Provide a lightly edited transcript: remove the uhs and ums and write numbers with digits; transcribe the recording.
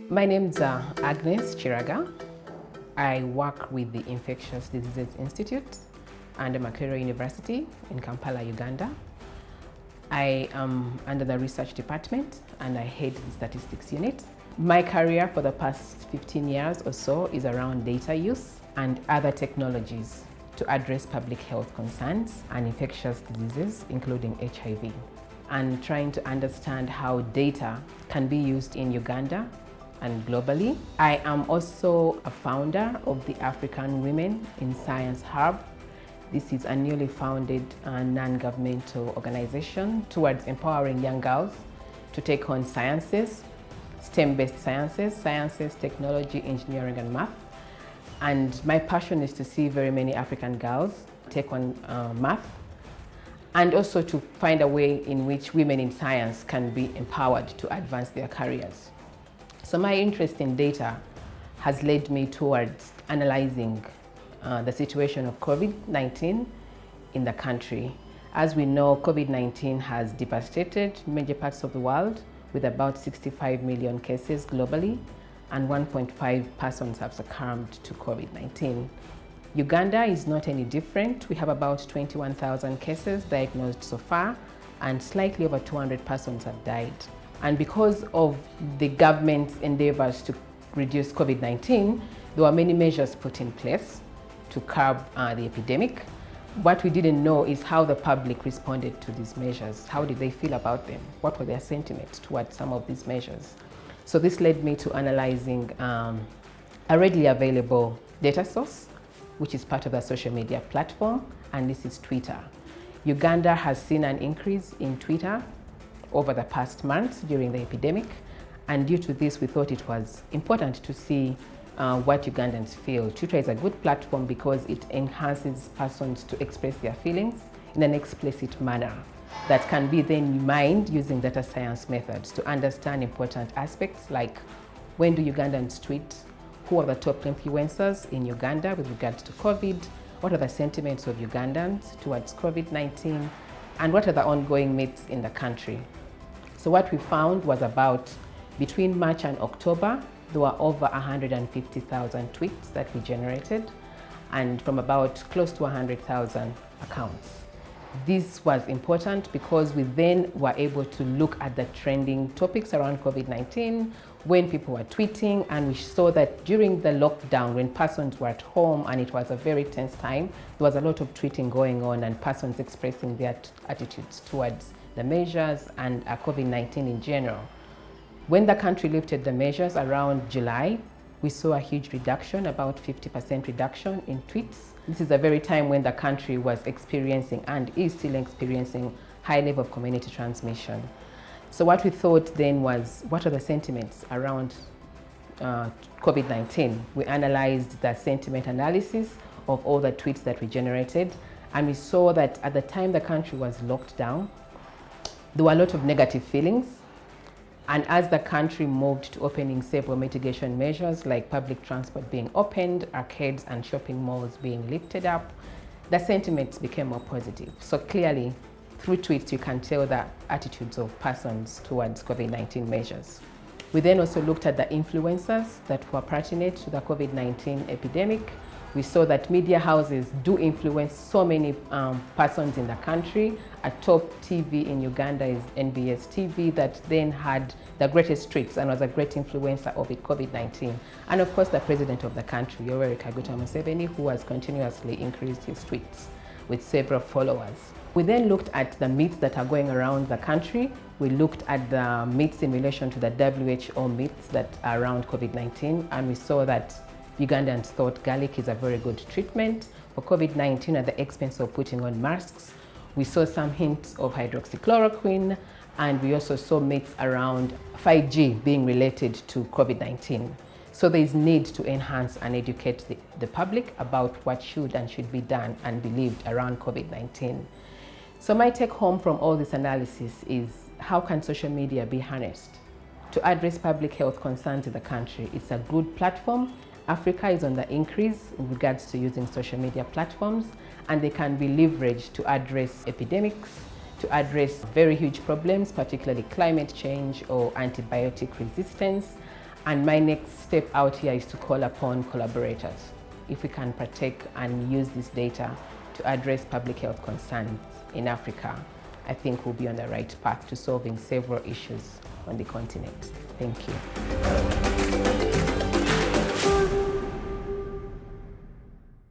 My name is Agnes Kiragga. I work with the Infectious Diseases Institute under Makerere University in Kampala, Uganda. I am under the research department and I head the statistics unit. My career for the past 15 years or so is around data use and other technologies to address public health concerns and infectious diseases, including HIV, and trying to understand how data can be used in Uganda and globally. I am also a founder of the African Women in Science Hub. This is a newly founded non-governmental organization towards empowering young girls to take on sciences, STEM-based sciences, technology, engineering, and math. And my passion is to see very many African girls take on math, and also to find a way in which women in science can be empowered to advance their careers. So my interest in data has led me towards analyzing the situation of COVID-19 in the country. As we know, COVID-19 has devastated major parts of the world with about 65 million cases globally, and 1.5 persons have succumbed to COVID-19. Uganda is not any different. We have about 21,000 cases diagnosed so far, and slightly over 200 persons have died. And because of the government's endeavors to reduce COVID-19, there were many measures put in place to curb the epidemic. What we didn't know is how the public responded to these measures. How did they feel about them? What were their sentiments towards some of these measures? So this led me to analyzing a readily available data source, which is part of the social media platform, and this is Twitter. Uganda has seen an increase in Twitter over the past months during the epidemic, and due to this we thought it was important to see what Ugandans feel. Twitter is a good platform because it enhances persons to express their feelings in an explicit manner that can be then mined using data science methods to understand important aspects like when do Ugandans tweet, who are the top influencers in Uganda with regards to COVID, what are the sentiments of Ugandans towards COVID-19, and what are the ongoing myths in the country. So what we found was about between March and October, there were over 150,000 tweets that we generated, and from about close to 100,000 accounts. This was important because we then were able to look at the trending topics around COVID-19 when people were tweeting, and we saw that during the lockdown, when persons were at home and it was a very tense time, there was a lot of tweeting going on and persons expressing their attitudes towards the measures and COVID-19 in general. When the country lifted the measures around July, we saw a huge reduction, about 50% reduction in tweets. This is the very time when the country was experiencing and is still experiencing high level of community transmission. So what we thought then was, what are the sentiments around COVID-19? We analyzed the sentiment analysis of all the tweets that we generated, and we saw that at the time the country was locked down, there were a lot of negative feelings. And as the country moved to opening several mitigation measures like public transport being opened, arcades and shopping malls being lifted up, the sentiments became more positive. So clearly, through tweets, you can tell the attitudes of persons towards COVID-19 measures. We then also looked at the influencers that were pertinent to the COVID-19 epidemic. We saw that media houses do influence so many persons in the country. A top TV in Uganda is NBS TV, that then had the greatest tweets and was a great influencer of COVID-19. And of course, the president of the country, Yoweri Kaguta Museveni, who has continuously increased his tweets with several followers. We then looked at the myths that are going around the country. We looked at the myths in relation to the WHO myths that are around COVID-19, and we saw that Ugandans thought garlic is a very good treatment for COVID-19 at the expense of putting on masks. We saw some hints of hydroxychloroquine, and we also saw myths around 5G being related to COVID-19. So there is need to enhance and educate the public about what should and should be done and believed around COVID-19. So my take home from all this analysis is, how can social media be harnessed to address public health concerns in the country? It's a good platform. Africa is on the increase in regards to using social media platforms, and they can be leveraged to address epidemics, to address very huge problems, particularly climate change or antibiotic resistance, And my next step out here is to call upon collaborators. If we can protect and use this data to address public health concerns in Africa, I think we'll be on the right path to solving several issues on the continent. Thank you.